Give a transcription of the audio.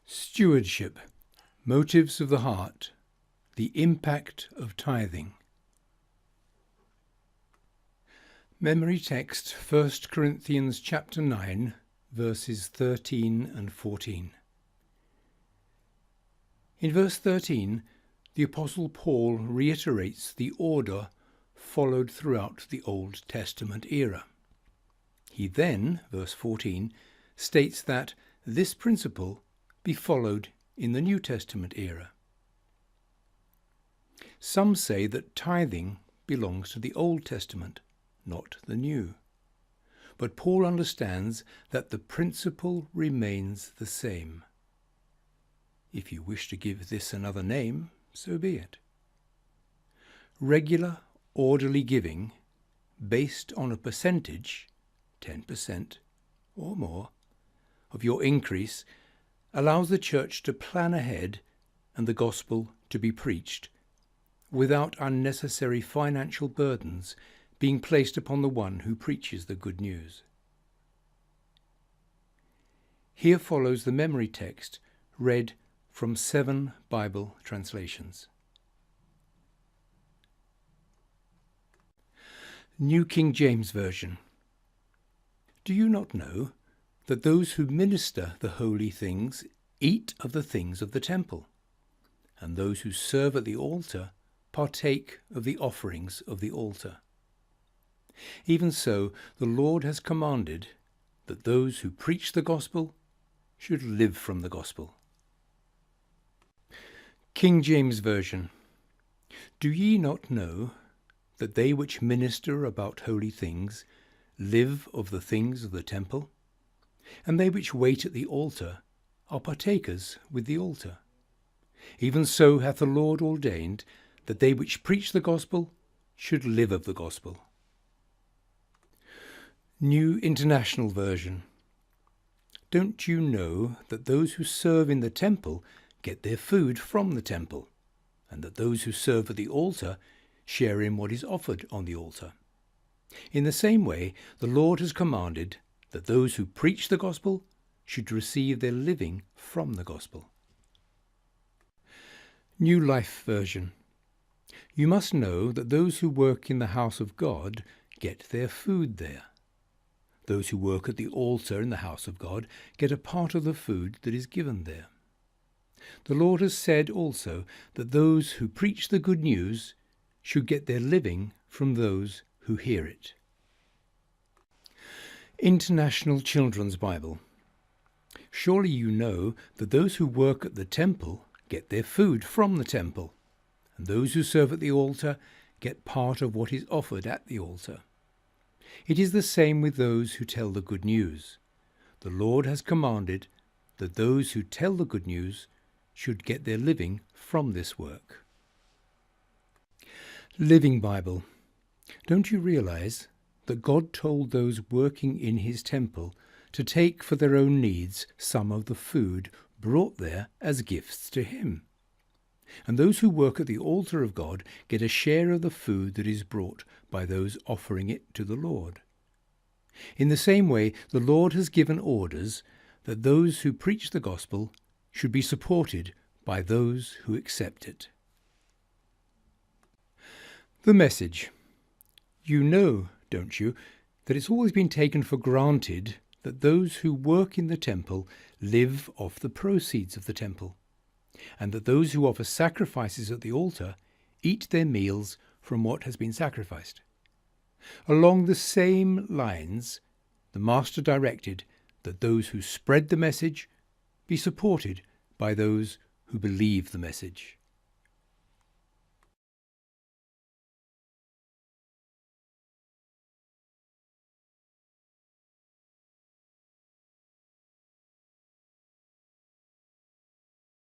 Stewardship, motives of the heart, the impact of tithing. Memory text 1 Corinthians chapter 9, verses 13 and 14. In verse 13, the Apostle Paul reiterates the order followed throughout the Old Testament era. He then, verse 14, states that this principle be followed in the New Testament era. Some say that tithing belongs to the Old Testament, not the New. But Paul understands that the principle remains the same. If you wish to give this another name, so be it. Regular, orderly giving, based on a percentage, 10% or more, of your increase, allows the church to plan ahead and the gospel to be preached without unnecessary financial burdens being placed upon the one who preaches the good news. Here follows the memory text read from 7 Bible translations. New King James Version. Do you not know that those who minister the holy things eat of the things of the temple, and those who serve at the altar partake of the offerings of the altar? Even so, the Lord has commanded that those who preach the gospel should live from the gospel. King James Version. Do ye not know that they which minister about holy things live of the things of the temple? And they which wait at the altar are partakers with the altar. Even so hath the Lord ordained that they which preach the gospel should live of the gospel. New International Version. Don't you know that those who serve in the temple get their food from the temple, and that those who serve at the altar share in what is offered on the altar? In the same way, the Lord has commanded that those who preach the gospel should receive their living from the gospel. New Life Version. You must know that those who work in the house of God get their food there. Those who work at the altar in the house of God get a part of the food that is given there. The Lord has said also that those who preach the good news should get their living from those who hear it. International Children's Bible. Surely you know that those who work at the temple get their food from the temple, and those who serve at the altar get part of what is offered at the altar. It is the same with those who tell the good news. The Lord has commanded that those who tell the good news should get their living from this work. Living Bible. Don't you realize that God told those working in his temple to take for their own needs some of the food brought there as gifts to him? And those who work at the altar of God get a share of the food that is brought by those offering it to the Lord. In the same way, the Lord has given orders that those who preach the gospel should be supported by those who accept it. The Message. You know, don't you, that it's always been taken for granted that those who work in the temple live off the proceeds of the temple, and that those who offer sacrifices at the altar eat their meals from what has been sacrificed. Along the same lines, the Master directed that those who spread the message be supported by those who believe the message.